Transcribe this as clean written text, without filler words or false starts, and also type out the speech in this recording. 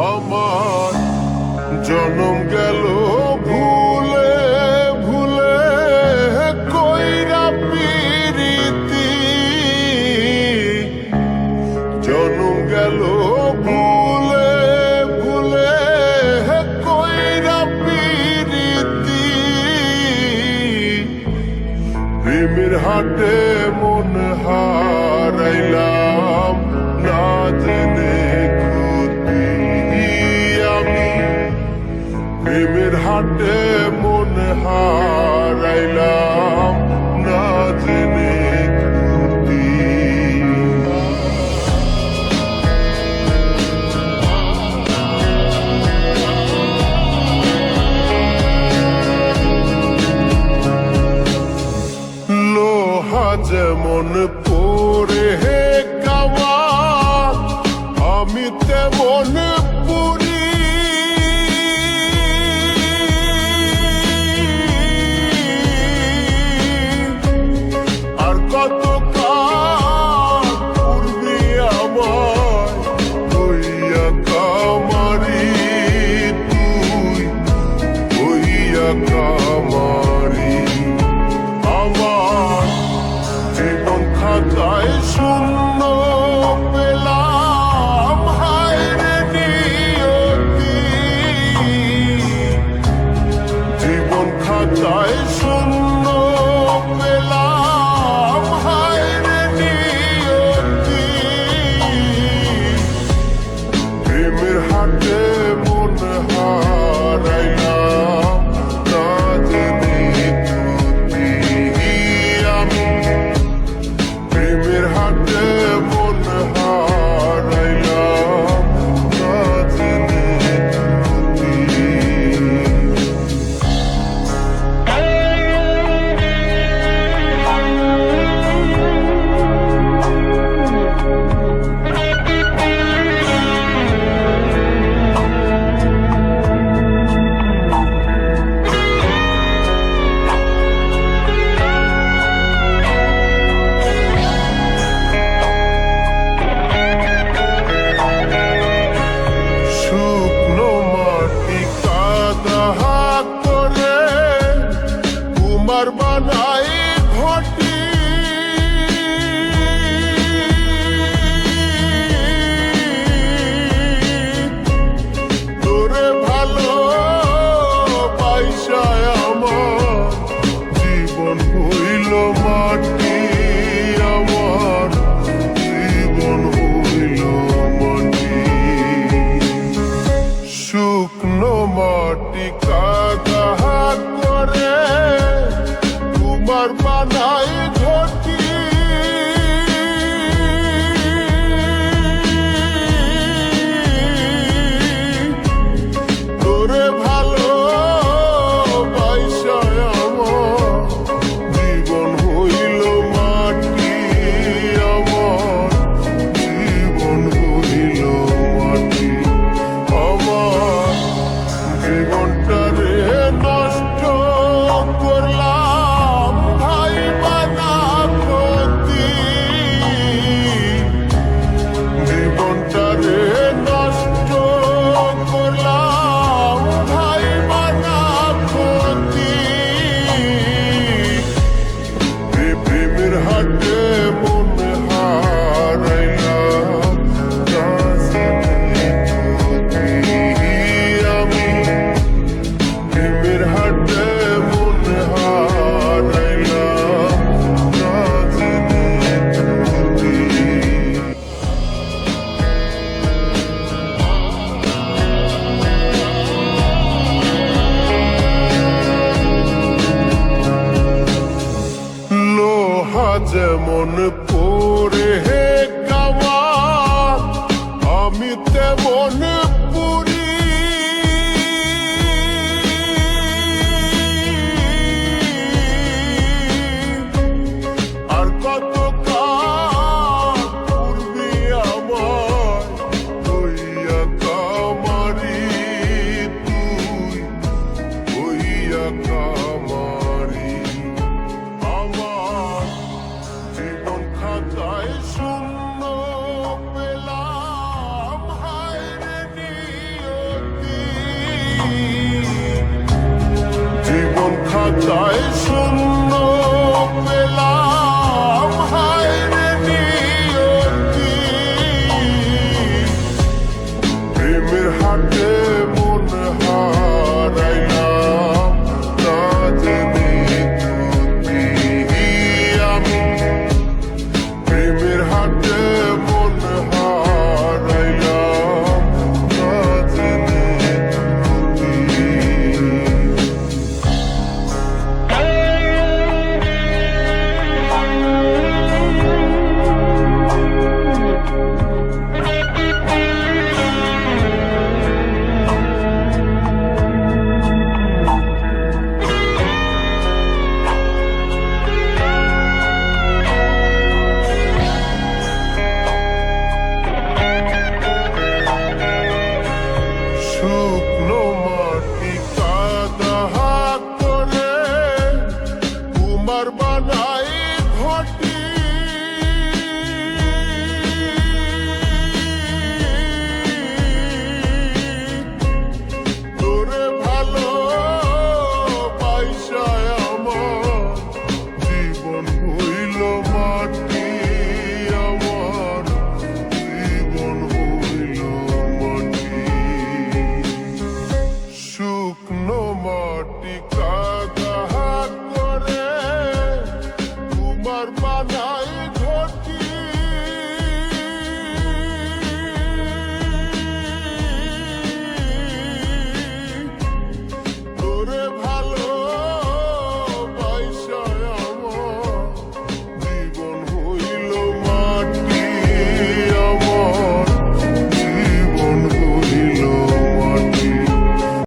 আমার জনম গেল ভুলে ভুলে কইরা পিরিতি, জনম গেল ভুলে ভুলে কইরা পিরিতি, প্রেমের হাটে মন হারাইলাম না জেনে ক্ষতি আমি, প্রেমের হাটে মন হারাইলাম না জেনে ক্ষতি। লোহা যেমন পরে হে কামার, আমি তেমন পুরি, আর কত কাল পূর্বে আমায় হইয়া কামারি, তুই হইয়া কামারি। আমার জীবন খাতায় শূন্য পেলাম হায়রে নিয়তি, জীবন খাতায় শূন্য পেলাম হায়রে নিয়তি, প্রেমের হাটে মন হারাইলাম না জেনে ক্ষতি আমি, প্রেমের হাটে মন হারাইলাম না জেনে ক্ষতি। শুকনো মাটি কাদা করে কুমার বানাই ঘটি, তোরে ভালো পয়সায় আমার জীবন হইল মাটি, আমার জীবন হইল মাটি। শুকনো মাটি কাদা করে তোমার বানাই ঘটি, তোরে ভালো পয়সায় আমার জীবন হইল মাটি, আমার জীবন হইল মাটি। আমার জীবনটারে নষ্ট করলাম ভাই বানা ক্ষতি, জীবনটারে নষ্ট করলাম ভাই বানা ক্ষতি, প্রেমের হাটে মন হারাইলাম না জেনে ক্ষতি আমি, প্রেমের হাটে মন হারাইলাম না জেনে ক্ষতি। লোহা যেমন পরে হে কামার, আমি তেমন পুরি, আর কত কাল পূর্বে আমায় হইয়া কামারি, তুই হইয়া কামারি। আমার জীবন তাই